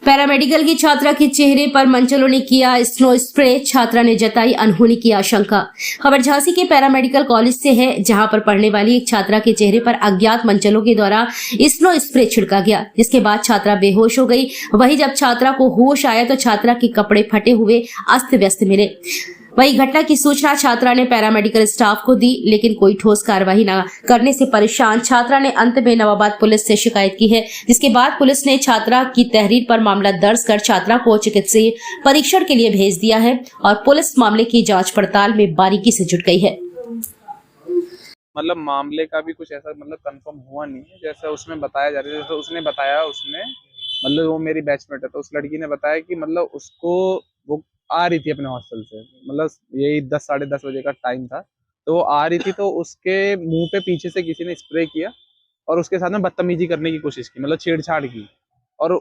Paramedical की छात्रा के चेहरे पर मंचलों ने किया स्नो स्प्रे, छात्रा ने जताई अनहोनी की आशंका। खबर झांसी के पैरामेडिकल कॉलेज से है, जहां पर पढ़ने वाली एक छात्रा के चेहरे पर अज्ञात मंचलों के द्वारा स्नो स्प्रे छिड़का गया, जिसके बाद छात्रा बेहोश हो गई। वहीं जब छात्रा को होश आया तो छात्रा के कपड़े फटे हुए अस्त व्यस्त मिले। वही घटना की सूचना छात्रा ने पैरामेडिकल स्टाफ को दी, लेकिन कोई ठोस कार्रवाई न करने से परेशान छात्रा ने अंत में नवाबाद पुलिस से शिकायत की है, जिसके बाद पुलिस ने छात्रा की तहरीर पर मामला दर्ज कर छात्रा को चिकित्सीय परीक्षण के लिए भेज दिया है और पुलिस मामले की जांच पड़ताल में बारीकी से जुट गई है। मतलब मामले का भी कुछ ऐसा मतलब कंफर्म हुआ नहीं है, जैसे उसमें बताया जा रहा है। जैसे उसने बताया, उसने मतलब वो मेरी बैचमेट है, तो उस लड़की ने बताया कि मतलब उसको वो आ रही थी अपने हॉस्टल से, मतलब यही 10 साढ़े 10 बजे का टाइम था। तो वो आ रही थी, तो उसके मुंह पे पीछे से किसी ने स्प्रे किया और उसके साथ में बदतमीजी करने की कोशिश की, मतलब छेड़छाड़ की। और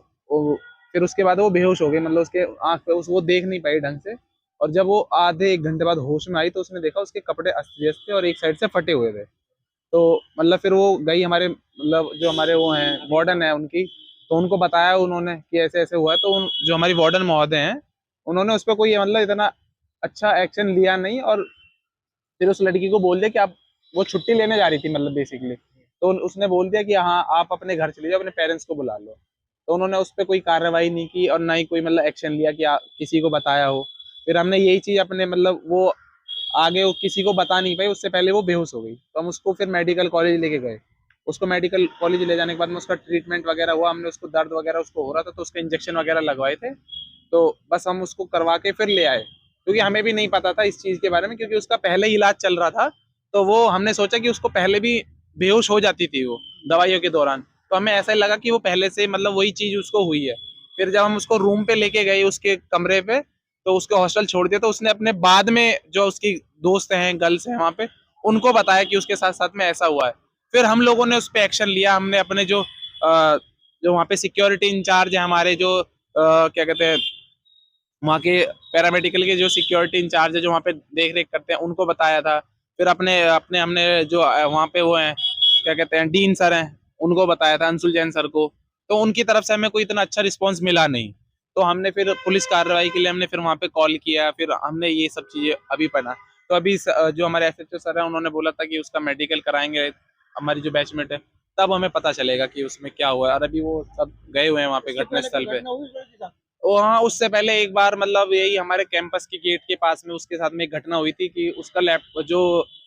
फिर उसके बाद वो बेहोश हो गई, मतलब उसके आंख पे वो देख नहीं पाई ढंग से। और जब वो आधे 1 घंटे बाद होश में आई तो उसने देखा उसके कपड़े अस्त व्यस्त थे और एक साइड से फटे हुए थे। तो मतलब फिर वो गई हमारे मतलब जो हमारे वो हैं वार्डन है उनकी, तो उनको बताया उन्होंने कि ऐसे ऐसे हुआ है। तो जो हमारी वार्डन महोदय हैं, उन्होंने उस पर कोई मतलब इतना अच्छा एक्शन लिया नहीं। और फिर उस लड़की को बोल दिया कि आप, वो छुट्टी लेने जा रही थी मतलब बेसिकली, तो उसने बोल दिया कि हाँ आप अपने घर चले जाओ, अपने पेरेंट्स को बुला लो। तो उन्होंने उस पर कोई कार्रवाई नहीं की और ना ही कोई मतलब एक्शन लिया कि किसी को बताया हो। फिर हमने यही चीज़ अपने मतलब वो आगे वो किसी को बता नहीं पाई, उससे पहले वो बेहोश हो गई। तो हम उसको फिर मेडिकल कॉलेज लेके गए। उसको मेडिकल कॉलेज ले जाने के बाद में उसका ट्रीटमेंट वगैरह हुआ, हमने उसको दर्द वगैरह उसको हो रहा था तो उसके इंजेक्शन वगैरह लगवाए थे। तो बस हम उसको करवा के फिर ले आए, क्योंकि हमें भी नहीं पता था इस चीज़ के बारे में, क्योंकि उसका पहले ही इलाज चल रहा था। तो वो हमने सोचा कि उसको पहले भी बेहोश हो जाती थी वो दवाइयों के दौरान, तो हमें ऐसा लगा कि वो पहले से मतलब वही चीज़ उसको हुई है। फिर जब हम उसको रूम पे लेके गए उसके कमरे पे, तो उसके हॉस्टल छोड़ दिया, तो उसने अपने बाद में जो उसकी दोस्त हैं, गर्ल्स हैं वहाँ पे, उनको बताया कि उसके साथ साथ में ऐसा हुआ है। फिर हम लोगों ने उस पर एक्शन लिया। हमने अपने जो वहाँ पे सिक्योरिटी इंचार्ज है हमारे, जो क्या कहते हैं वहाँ के पैरामेडिकल के जो सिक्योरिटी इंचार्ज है जो वहाँ पे देख रेख करते हैं, उनको बताया था। फिर अपने अपने हमने जो वहाँ पे वो हैं क्या कहते हैं डीन सर हैं, उनको बताया था, अंशुल जैन सर को। तो उनकी तरफ से हमें कोई इतना अच्छा रिस्पॉन्स मिला नहीं। तो हमने फिर पुलिस कार्रवाई के लिए हमने फिर वहाँ पे कॉल किया, फिर हमने ये सब चीज़ें अभी पढ़ा। तो अभी जो हमारे एसएचओ सर हैं उन्होंने बोला था कि उसका मेडिकल कराएंगे, हमारी जो बैचमेट है, तब हमें पता चलेगा कि उसमें क्या हुआ है। और अभी वो सब गए हुए हैं वहाँ पे घटनास्थल पे। वो हाँ, उससे पहले एक बार मतलब यही हमारे कैंपस की गेट के पास में उसके साथ में एक घटना हुई थी कि उसका जो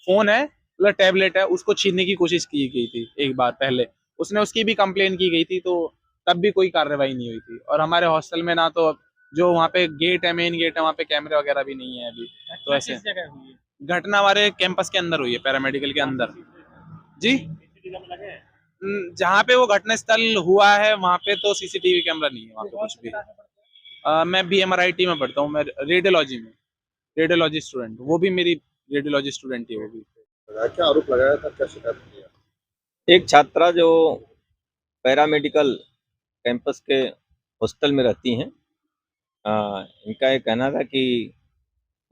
फोन है मतलब टैबलेट है, उसको छीनने की कोशिश की गई थी एक बार पहले। उसने उसकी भी कंप्लेन की गई थी, तो तब भी कोई कार्रवाई नहीं हुई थी। और हमारे हॉस्टल में ना तो जो वहाँ पे गेट है, मेन गेट है, वहाँ पे कैमरे वगैरह भी नहीं है अभी। तो ऐसे घटना हमारे कैंपस के अंदर हुई है, पैरामेडिकल के अंदर। जी, जहाँ पे वो घटना स्थल हुआ है वहाँ पे तो सीसीटीवी कैमरा नहीं है वहाँ पे कुछ भी। मैं BMRIT में पढ़ता हूँ, मैं रेडियोलॉजी में, रेडियोलॉजी स्टूडेंट। वो भी मेरी रेडियोलॉजी स्टूडेंट ही, वो भी। क्या आरोप लगाया था, क्या शिकायत किया? एक छात्रा जो पैरामेडिकल कैंपस के हॉस्टल में रहती हैं, इनका ये कहना था कि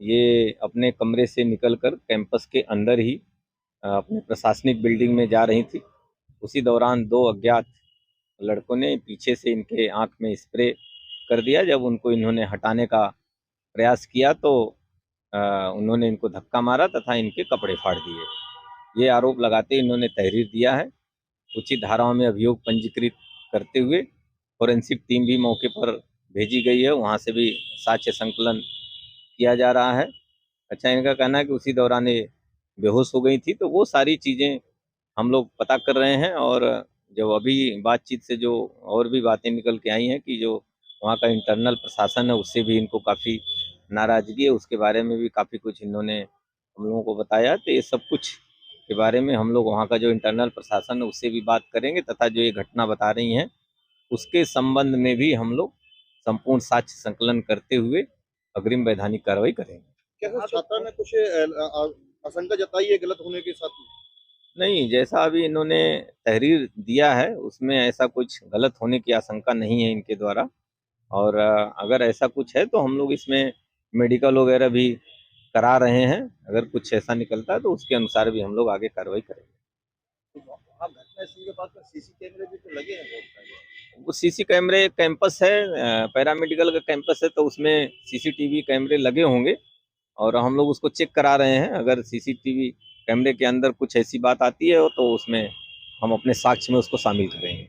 ये अपने कमरे से निकलकर कैंपस के अंदर ही अपने प्रशासनिक बिल्डिंग में जा रही थी। उसी दौरान 2 अज्ञात लड़कों ने पीछे से इनके आंख में स्प्रे कर दिया। जब उनको इन्होंने हटाने का प्रयास किया तो उन्होंने इनको धक्का मारा तथा इनके कपड़े फाड़ दिए। ये आरोप लगाते इन्होंने तहरीर दिया है। उचित धाराओं में अभियोग पंजीकृत करते हुए फोरेंसिक टीम भी मौके पर भेजी गई है, वहाँ से भी साक्ष्य संकलन किया जा रहा है। अच्छा, इनका कहना है कि उसी दौरान ये बेहोश हो गई थी। तो वो सारी चीज़ें हम लोग पता कर रहे हैं और जब अभी बातचीत से जो और भी बातें निकल के आई हैं कि जो वहाँ का इंटरनल प्रशासन है उससे भी इनको काफ़ी नाराज़गी है, उसके बारे में भी काफ़ी कुछ इन्होंने हम लोगों को बताया। तो ये सब कुछ के बारे में हम लोग वहाँ का जो इंटरनल प्रशासन है उससे भी बात करेंगे तथा जो ये घटना बता रही हैं उसके संबंध में भी हम लोग संपूर्ण साक्ष्य संकलन करते हुए अग्रिम वैधानिक कार्रवाई करेंगे। क्या छात्रा ने कुछ आशंका जताई है गलत होने के साथ में? नहीं, जैसा अभी इन्होंने तहरीर दिया है उसमें ऐसा कुछ गलत होने की आशंका नहीं है इनके द्वारा। और अगर ऐसा कुछ है तो हम लोग इसमें मेडिकल वगैरह भी करा रहे हैं। अगर कुछ ऐसा निकलता है तो उसके अनुसार भी हम लोग आगे कार्रवाई करेंगे। तो आप घटनास्थल के पास में सीसी कैमरे भी तो लगे हैं बहुत सारे। सीसी कैमरे कैंपस है, पैरामेडिकल का कैंपस है, तो उसमें सीसीटीवी कैमरे लगे होंगे और हम लोग उसको चेक करा रहे हैं। अगर सीसीटीवी कैमरे के अंदर कुछ ऐसी बात आती है तो उसमें हम अपने साक्ष्य में उसको शामिल करेंगे।